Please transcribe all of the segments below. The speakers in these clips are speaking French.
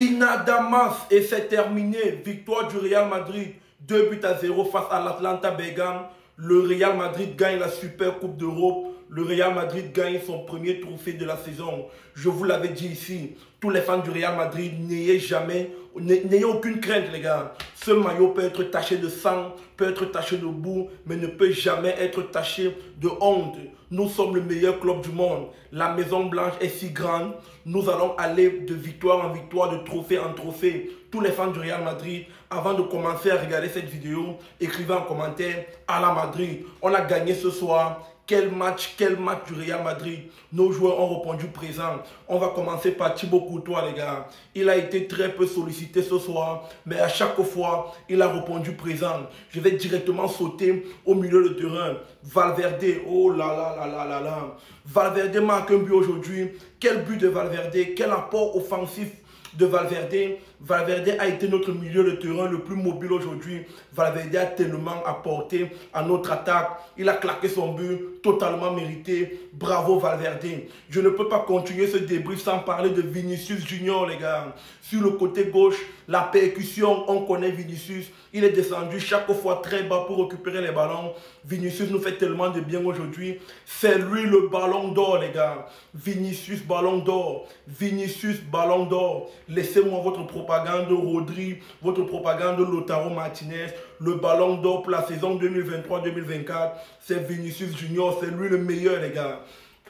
Inadamas et c'est terminé. Victoire du Real Madrid. 2-0 face à l'Atlanta Bergame. Le Real Madrid gagne la Super Coupe d'Europe. Le Real Madrid gagne son premier trophée de la saison. Je vous l'avais dit ici, tous les fans du Real Madrid, n'ayez aucune crainte les gars. Ce maillot peut être taché de sang, peut être taché de boue, mais ne peut jamais être taché de honte. Nous sommes le meilleur club du monde. La Maison Blanche est si grande. Nous allons aller de victoire en victoire, de trophée en trophée. Tous les fans du Real Madrid, avant de commencer à regarder cette vidéo, écrivez en commentaire à la Madrid. On a gagné ce soir. Quel match du Real Madrid. Nos joueurs ont répondu présent. On va commencer par Thibaut Courtois, les gars. Il a été très peu sollicité ce soir, mais à chaque fois, il a répondu présent. Je vais directement sauter au milieu de terrain. Valverde, oh là là là là là là. Valverde marque un but aujourd'hui. Quel but de Valverde, quel apport offensif de Valverde. Valverde a été notre milieu de terrain le plus mobile aujourd'hui. Valverde a tellement apporté à notre attaque. Il a claqué son but, totalement mérité. Bravo Valverde. Je ne peux pas continuer ce débrief sans parler de Vinicius Junior, les gars. Sur le côté gauche, la percussion, on connaît Vinicius. Il est descendu chaque fois très bas pour récupérer les ballons. Vinicius nous fait tellement de bien aujourd'hui. C'est lui le ballon d'or, les gars. Vinicius, ballon d'or. Vinicius, ballon d'or. Laissez-moi votre propagande Rodri, votre propagande Lautaro Martinez. Le ballon d'or pour la saison 2023-2024, c'est Vinicius Junior. C'est lui le meilleur, les gars.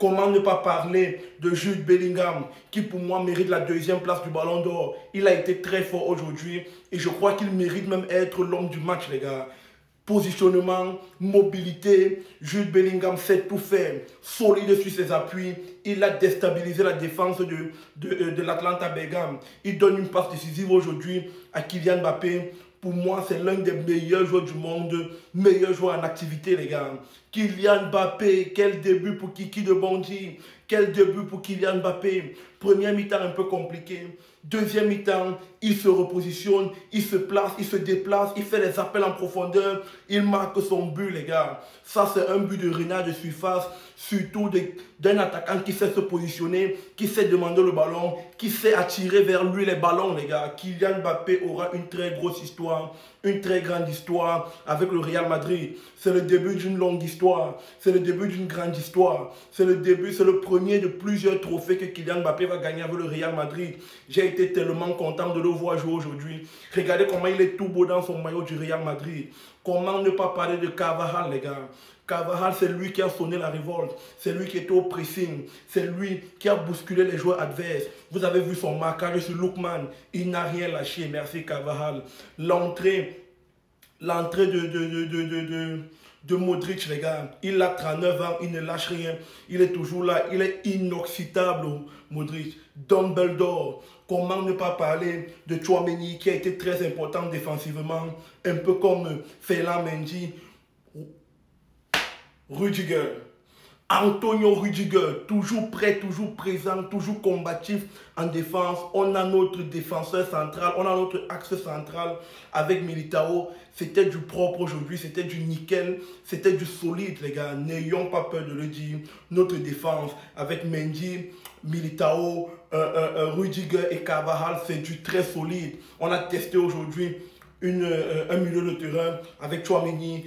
Comment ne pas parler de Jude Bellingham, qui pour moi mérite la deuxième place du ballon d'or. Il a été très fort aujourd'hui et je crois qu'il mérite même être l'homme du match, les gars. Positionnement, mobilité, Jude Bellingham sait tout faire, solide sur ses appuis. Il a déstabilisé la défense de l'Atlanta Bergame. Il donne une passe décisive aujourd'hui à Kylian Mbappé. Pour moi, c'est l'un des meilleurs joueurs du monde, meilleur joueur en activité, les gars. Kylian Mbappé, quel début pour Kiki de Bondy, quel début pour Kylian Mbappé. Première mi-temps un peu compliqué. Deuxième mi-temps, il se repositionne, il se place, il se déplace, il fait les appels en profondeur, il marque son but, les gars. Ça, c'est un but de renard de surface, surtout d'un attaquant qui sait se positionner, qui sait demander le ballon, qui sait attirer vers lui les ballons, les gars. Kylian Mbappé aura une très grosse histoire, une très grande histoire avec le Real Madrid. C'est le début d'une longue histoire, c'est le début d'une grande histoire. C'est le début, c'est le premier de plusieurs trophées que Kylian Mbappé va gagner avec le Real Madrid. J'ai été tellement content de le voir jouer aujourd'hui. Regardez comment il est tout beau dans son maillot du Real Madrid. Comment ne pas parler de Carvajal, les gars. Carvajal, c'est lui qui a sonné la révolte. C'est lui qui était au pressing. C'est lui qui a bousculé les joueurs adverses. Vous avez vu son marquage sur Lookman. Il n'a rien lâché. Merci Carvajal. L'entrée de Modric, les gars. Il a 39 ans, il ne lâche rien. Il est toujours là. Il est inoxydable, Modric. Dumbledore. Comment ne pas parler de Tchouaméni qui a été très important défensivement. Un peu comme Ferland Mendy. Rudiger. Antonio Rudiger, toujours prêt, toujours présent, toujours combatif en défense. On a notre défenseur central, on a notre axe central avec Militao. C'était du propre aujourd'hui, c'était du nickel, c'était du solide, les gars. N'ayons pas peur de le dire. Notre défense avec Mendy, Militao, Rudiger et Carvajal, c'est du très solide. On a testé aujourd'hui un milieu de terrain avec Tchouaméni,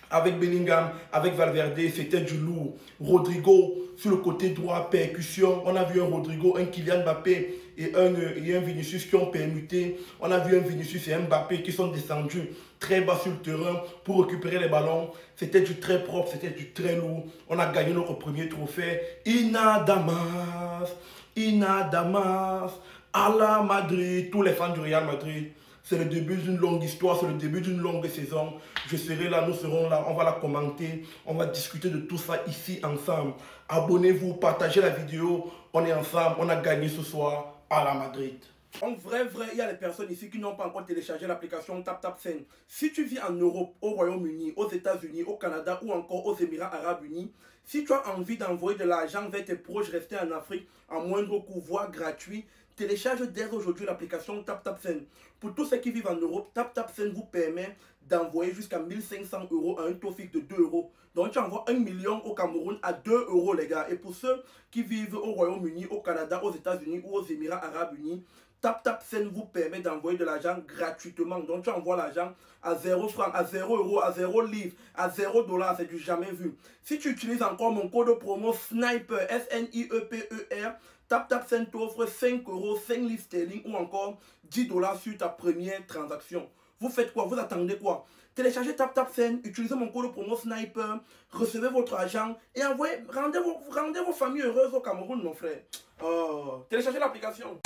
avec Bellingham, avec Valverde, c'était du lourd. Rodrigo, sur le côté droit, percussion. On a vu un Rodrigo, un Kylian Mbappé et un Vinicius qui ont permuté. On a vu un Vinicius et un Mbappé qui sont descendus très bas sur le terrain pour récupérer les ballons. C'était du très propre, c'était du très lourd. On a gagné notre premier trophée. Inadamas, Inadamas, à la Madrid, tous les fans du Real Madrid. C'est le début d'une longue histoire, c'est le début d'une longue saison. Je serai là, nous serons là, on va la commenter, on va discuter de tout ça ici ensemble. Abonnez-vous, partagez la vidéo, on est ensemble, on a gagné ce soir à la Madrid. En vrai, il y a des personnes ici qui n'ont pas encore téléchargé l'application TapTapSend. Si tu vis en Europe, au Royaume-Uni, aux États-Unis, au Canada ou encore aux Émirats Arabes Unis, Si tu as envie d'envoyer de l'argent vers tes proches restés en Afrique à moindre coût, voire gratuit, télécharge dès aujourd'hui l'application TapTapSend. Pour tous ceux qui vivent en Europe, TapTapSend vous permet d'envoyer jusqu'à 1500 euros à un taux fixe de 2 euros. Donc tu envoies 1 million au Cameroun à 2 euros les gars. Et pour ceux qui vivent au Royaume-Uni, au Canada, aux États-Unis ou aux Émirats Arabes Unis, TapTapSend vous permet d'envoyer de l'argent gratuitement. Donc tu envoies l'argent à 0 francs, à 0 euros, à 0 livres, à 0 dollars. C'est du jamais vu. Si tu utilises encore mon code promo SNIPER, SNIEPER, TapTapSend t'offre 5 euros, 5 livres sterling ou encore 10 dollars sur ta première transaction. Vous faites quoi? Vous attendez quoi? Téléchargez TapTapSend, utilisez mon code promo SNIPER, recevez votre argent et envoyez, rendez vos familles heureuses au Cameroun, mon frère. Téléchargez l'application.